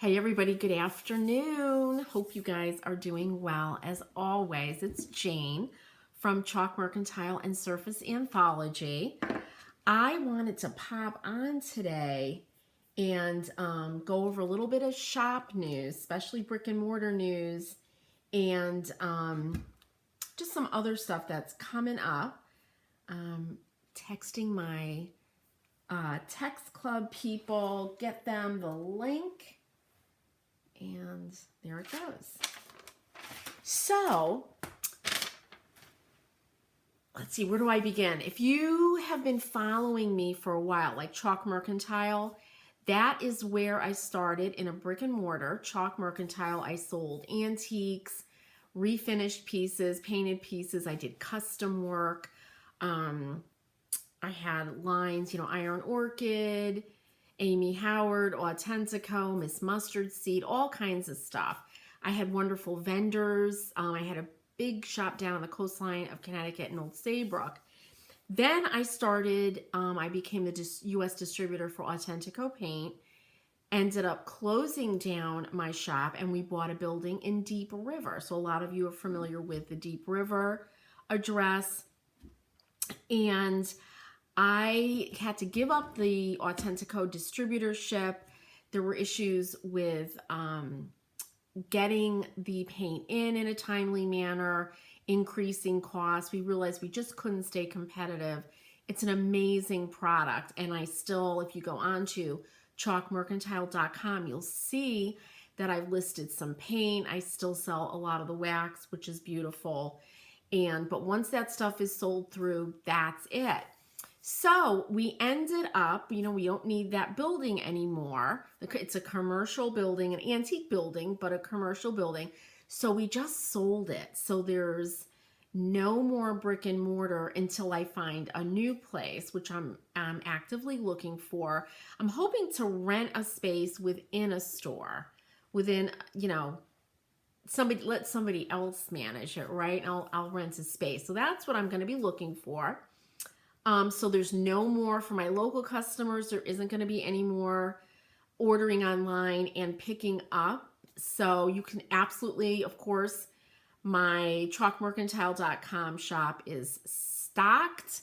Hey everybody, good afternoon. Hope you guys are doing well. As always, it's Jane from Chalk Mercantile and Surface Anthology. I wanted to pop on today and go over a little bit of shop news, especially brick and mortar news, and just some other stuff that's coming up. Texting my text club people, get them the link. And there it goes. So, let's see, where do I begin? If you have been following me for a while, like Chalk Mercantile, that is where I started in a brick and mortar. Chalk Mercantile, I sold antiques, refinished pieces, painted pieces. I did custom work. I had lines, Iron Orchid, Amy Howard, Authentico, Miss Mustard Seed, all kinds of stuff. I had wonderful vendors. I had a big shop down on the coastline of Connecticut in Old Saybrook. Then I started, I became the U.S. distributor for Authentico Paint, ended up closing down my shop, and we bought a building in Deep River. So a lot of you are familiar with the Deep River address. And I had to give up the Authentico distributorship. There were issues with getting the paint in a timely manner, increasing costs. We realized we just couldn't stay competitive. It's an amazing product. And I still, if you go on to chalkmercantile.com, you'll see that I've listed some paint. I still sell a lot of the wax, which is beautiful. But once that stuff is sold through, that's it. So we ended up, we don't need that building anymore. It's a commercial building, an antique building, but a commercial building. So we just sold it. So there's no more brick and mortar until I find a new place, which I'm actively looking for. I'm hoping to rent a space within a store, within, let somebody else manage it, right? I'll rent a space. So that's what I'm going to be looking for. So there's no more for my local customers. There isn't going to be any more ordering online and picking up. So you can absolutely, of course, my chalkmercantile.com shop is stocked,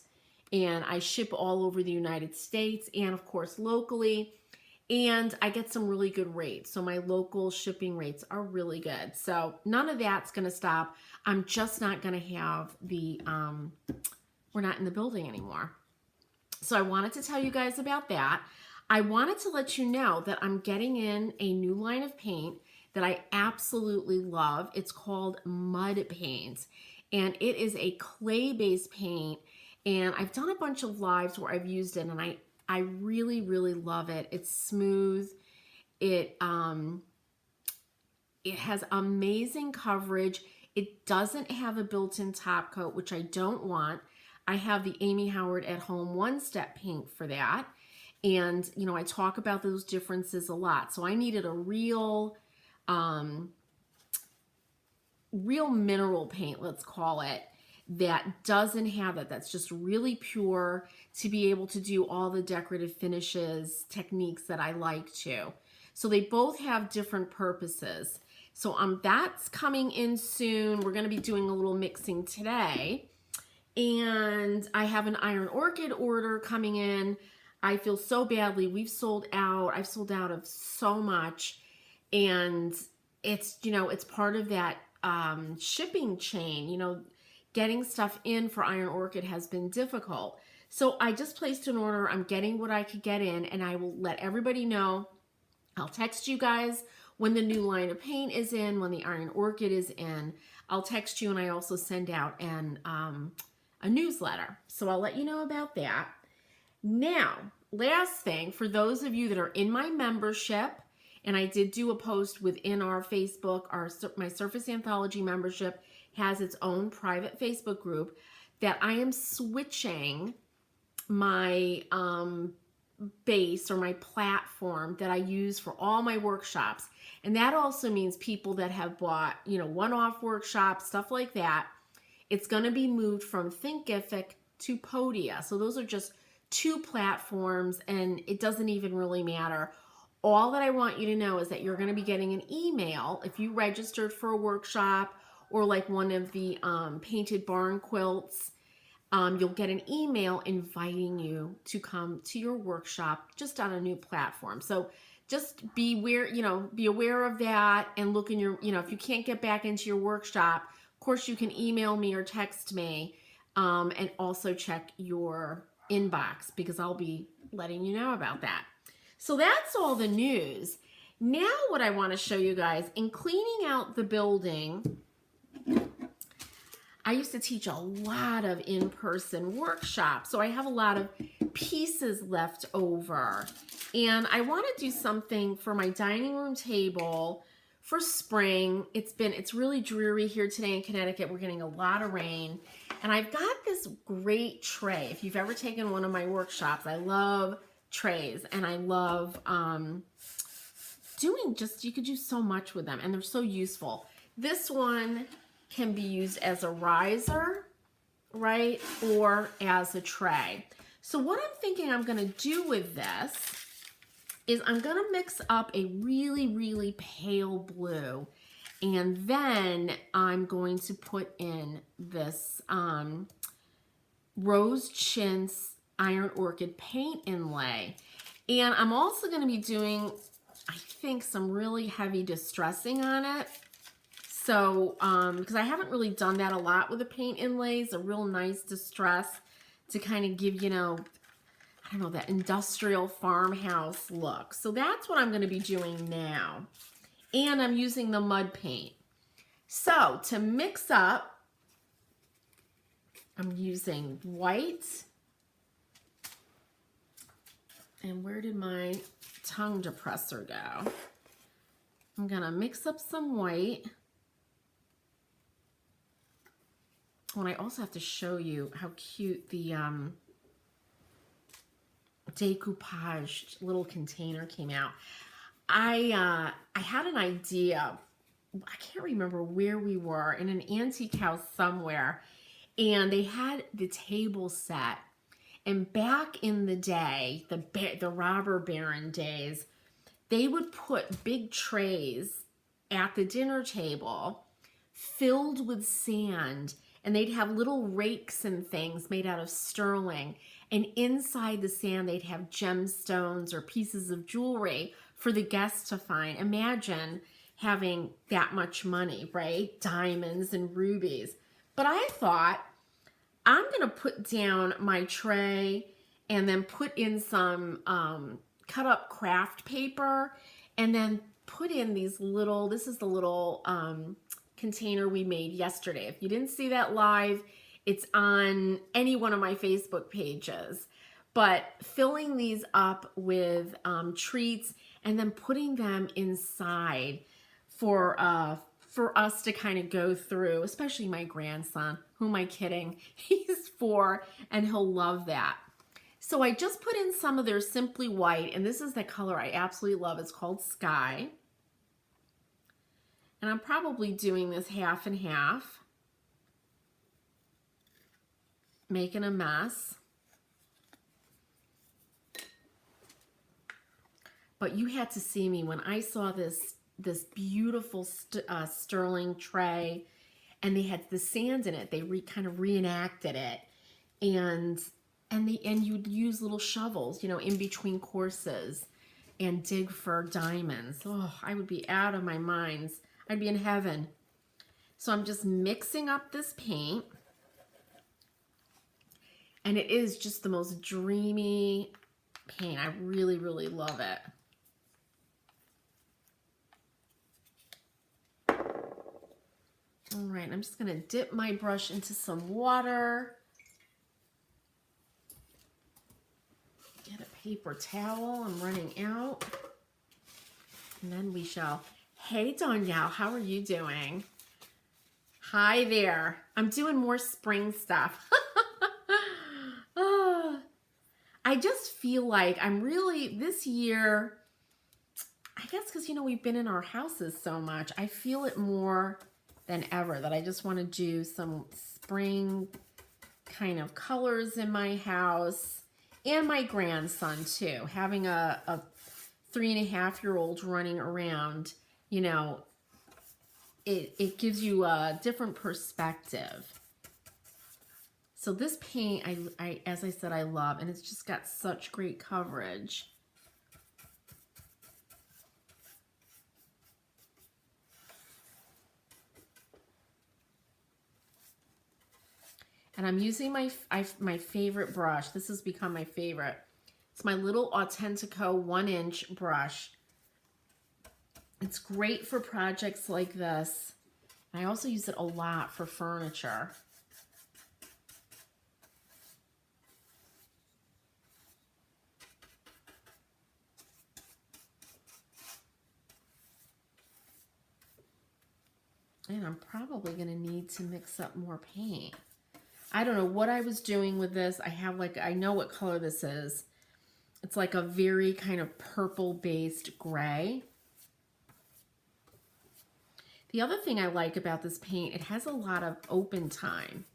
and I ship all over the United States and, of course, locally. And I get some really good rates. So my local shipping rates are really good. So none of that's going to stop. I'm just not going to have the... we're not in the building anymore. So I wanted to tell you guys about that. I wanted to let you know that I'm getting in a new line of paint that I absolutely love. It's called Mud Paint, and it is a clay-based paint. And I've done a bunch of lives where I've used it, and I really, really love it. It's smooth. It has amazing coverage. It doesn't have a built-in top coat, which I don't want. I have the Amy Howard at Home one-step paint for that. And, I talk about those differences a lot. So I needed a real mineral paint, let's call it, that doesn't have it. That's just really pure to be able to do all the decorative finishes, techniques that I like to. So they both have different purposes. So that's coming in soon. We're going to be doing a little mixing today. And I have an Iron Orchid order coming in. I feel so badly. We've sold out. I've sold out of so much. And it's, it's part of that shipping chain. Getting stuff in for Iron Orchid has been difficult. So I just placed an order. I'm getting what I could get in, and I will let everybody know. I'll text you guys when the new line of paint is in, when the Iron Orchid is in. I'll text you, and I also send out a newsletter. So I'll let you know about that. Now, last thing, for those of you that are in my membership, and I did do a post within our Facebook, my Surface Anthology membership has its own private Facebook group, that I am switching my base or my platform that I use for all my workshops. And that also means people that have bought, one-off workshops, stuff like that. It's going to be moved from Thinkific to Podia. So those are just two platforms, and it doesn't even really matter. All that I want you to know is that you're going to be getting an email if you registered for a workshop or like one of the painted barn quilts. You'll get an email inviting you to come to your workshop just on a new platform. So just be aware of that, and look in your, if you can't get back into your workshop, of course you can email me or text me, and also check your inbox because I'll be letting you know about that. So that's all the news. Now what I want to show you guys, in cleaning out the building, I used to teach a lot of in-person workshops, so I have a lot of pieces left over. And I want to do something for my dining room table for spring. It's really dreary here today in Connecticut. We're getting a lot of rain. And I've got this great tray. If you've ever taken one of my workshops, I love trays, and I love you could do so much with them, and they're so useful. This one can be used as a riser, right, or as a tray. So what I'm thinking I'm going to do with this is I'm going to mix up a really, really pale blue, and then I'm going to put in this rose chintz iron orchid paint inlay. And I'm also going to be doing, I think, some really heavy distressing on it. So, because I haven't really done that a lot with the paint inlays, a real nice distress to kind of give, I don't know, that industrial farmhouse look. So that's what I'm going to be doing now. And I'm using the mud paint. So to mix up, I'm using white. And where did my tongue depressor go? I'm going to mix up some white. And I also have to show you how cute the decoupage little container came out. I had an idea. I can't remember where we were, in an antique house somewhere, and they had the table set. And back in the day, the robber baron days, they would put big trays at the dinner table filled with sand, and they'd have little rakes and things made out of sterling. And inside the sand, they'd have gemstones or pieces of jewelry for the guests to find. Imagine having that much money, right? Diamonds and rubies. But I thought, I'm going to put down my tray and then put in some cut up craft paper, and then put in these little, this is the little container we made yesterday. If you didn't see that live, it's on any one of my Facebook pages. But filling these up with treats and then putting them inside for us to kind of go through, especially my grandson. Who am I kidding? He's 4 and he'll love that. So I just put in some of their Simply White, and this is the color I absolutely love. It's called Sky. And I'm probably doing this half and half, making a mess. But you had to see me when I saw this beautiful sterling tray, and they had the sand in it. They kind of reenacted it, and you'd use little shovels, in between courses, and dig for diamonds. Oh, I would be out of my mind. I'd be in heaven. So I'm just mixing up this paint, and it is just the most dreamy paint. I really, really love it. All right, I'm just going to dip my brush into some water. Get a paper towel. I'm running out. And then we shall... Hey, Danielle, how are you doing? Hi there. I'm doing more spring stuff. I just feel like I'm really, this year, I guess because, we've been in our houses so much, I feel it more than ever that I just want to do some spring kind of colors in my house, and my grandson too. Having a 3.5-year-olds running around, you know, it gives you a different perspective. So this paint, I as I said, I love, and it's just got such great coverage. And I'm using my favorite brush. This has become my favorite. It's my little Authentico 1-inch brush. It's great for projects like this. I also use it a lot for furniture. And I'm probably going to need to mix up more paint. I don't know what I was doing with this. I have like, I know what color this is. It's like a very kind of purple-based gray. The other thing I like about this paint, it has a lot of open time.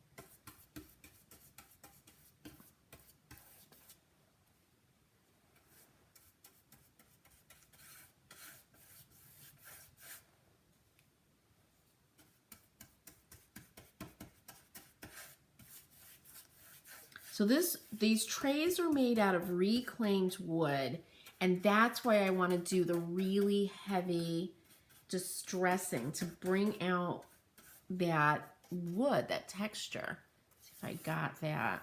So these trays are made out of reclaimed wood, and that's why I want to do the really heavy distressing to bring out that wood, that texture. Let's see if I got that.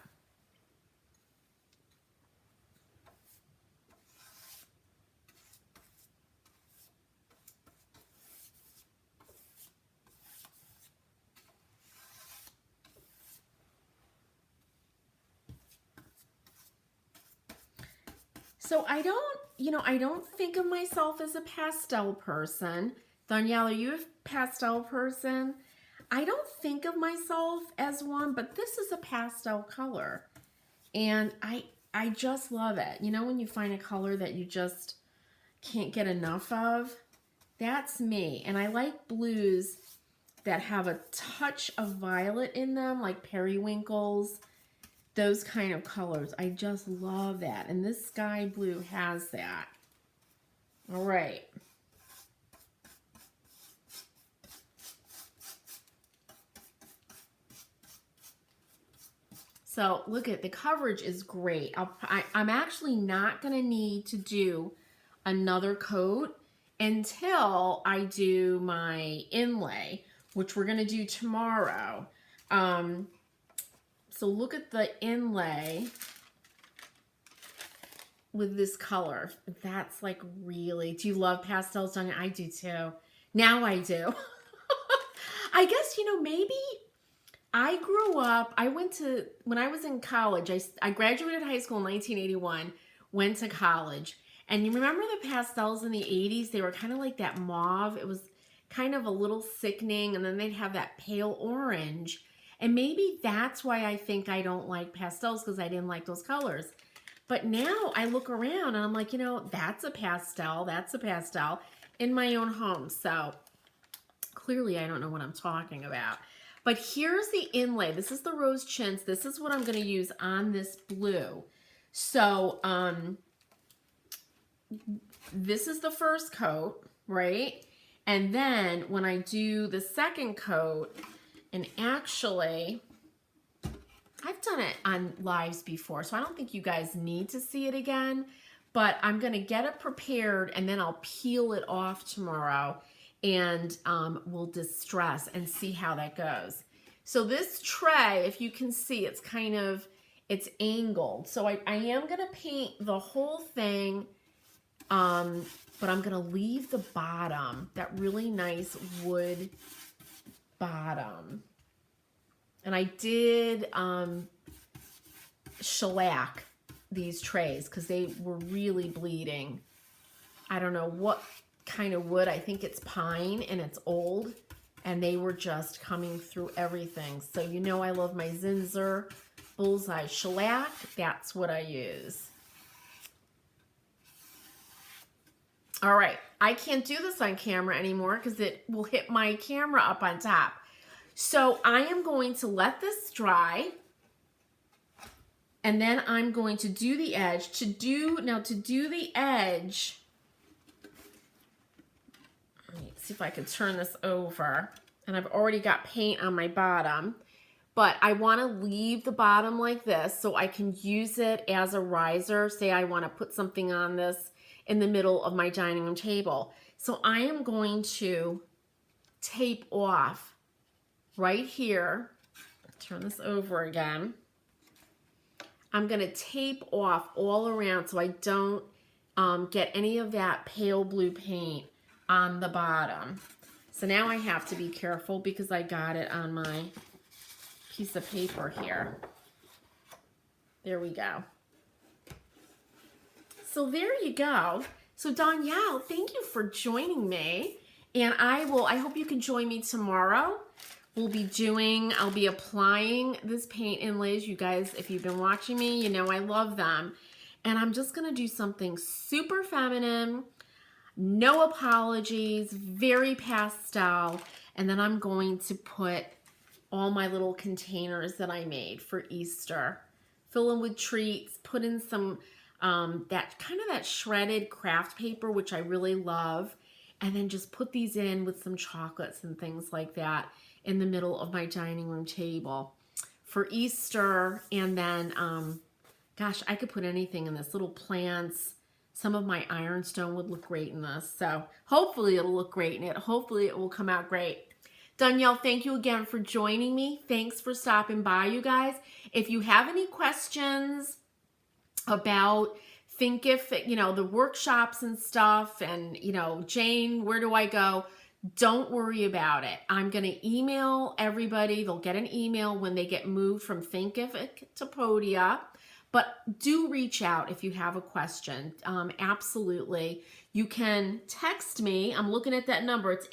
So I don't think of myself as a pastel person. Danielle, are you a pastel person? I don't think of myself as one, but this is a pastel color. And I just love it. You know, when you find a color that you just can't get enough of? That's me. And I like blues that have a touch of violet in them, like periwinkles. Those kind of colors. I just love that. And this sky blue has that. All right. So look at the coverage is great. I'm actually not going to need to do another coat until I do my inlay, which we're going to do tomorrow. So look at the inlay with this color. That's like really, do you love pastels, Sonia? I do too. Now I do. I guess, you know, maybe I grew up, when I was in college, I graduated high school in 1981, went to college. And you remember the pastels in the 80s? They were kind of like that mauve. It was kind of a little sickening. And then they'd have that pale orange. And maybe that's why I think I don't like pastels, because I didn't like those colors. But now I look around and I'm like, you know, that's a pastel in my own home. So clearly I don't know what I'm talking about. But here's the inlay. This is the rose chintz. This is what I'm going to use on this blue. So this is the first coat, right? And then when I do the second coat, and actually, I've done it on lives before, so I don't think you guys need to see it again, but I'm going to get it prepared, and then I'll peel it off tomorrow, and we'll distress and see how that goes. So this tray, if you can see, it's angled. So I am going to paint the whole thing, but I'm going to leave the bottom, that really nice wood bottom. And I did shellac these trays because they were really bleeding. I don't know what kind of wood. I think it's pine and it's old, and they were just coming through everything. So you know I love my Zinsser Bullseye shellac. That's what I use. All right, I can't do this on camera anymore because it will hit my camera up on top. So I am going to let this dry, and then I'm going to do the edge. To do the edge, see if I can turn this over. And I've already got paint on my bottom. But I want to leave the bottom like this so I can use it as a riser. Say I want to put something on this in the middle of my dining room table. So I am going to tape off right here. Turn this over again. I'm going to tape off all around so I don't get any of that pale blue paint on the bottom. So now I have to be careful because I got it on my piece of paper here. There we go. So there you go. So Danielle, thank you for joining me. And I hope you can join me tomorrow. I'll be applying this paint inlays. You guys, if you've been watching me, you know I love them. And I'm just gonna do something super feminine, no apologies, very pastel. And then I'm going to put all my little containers that I made for Easter. Fill them with treats, put in some, that shredded craft paper, which I really love. And then just put these in with some chocolates and things like that in the middle of my dining room table for Easter. And then, gosh, I could put anything in this, little plants. Some of my ironstone would look great in this. So hopefully it'll look great in it. Hopefully it will come out great. Danielle, thank you again for joining me. Thanks for stopping by, you guys. If you have any questions about Thinkific, the workshops and stuff, and, Jane, where do I go? Don't worry about it. I'm going to email everybody. They'll get an email when they get moved from Thinkific to Podia. But do reach out if you have a question. Absolutely. You can text me. I'm looking at that number. It's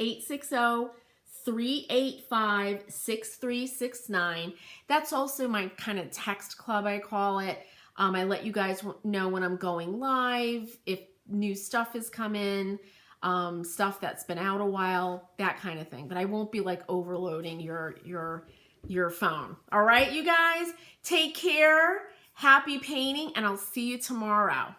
860-385-6369. That's also my kind of text club, I call it. I let you guys know when I'm going live, if new stuff has come in, stuff that's been out a while, that kind of thing. But I won't be like overloading your phone. All right, you guys, take care. Happy painting, and I'll see you tomorrow.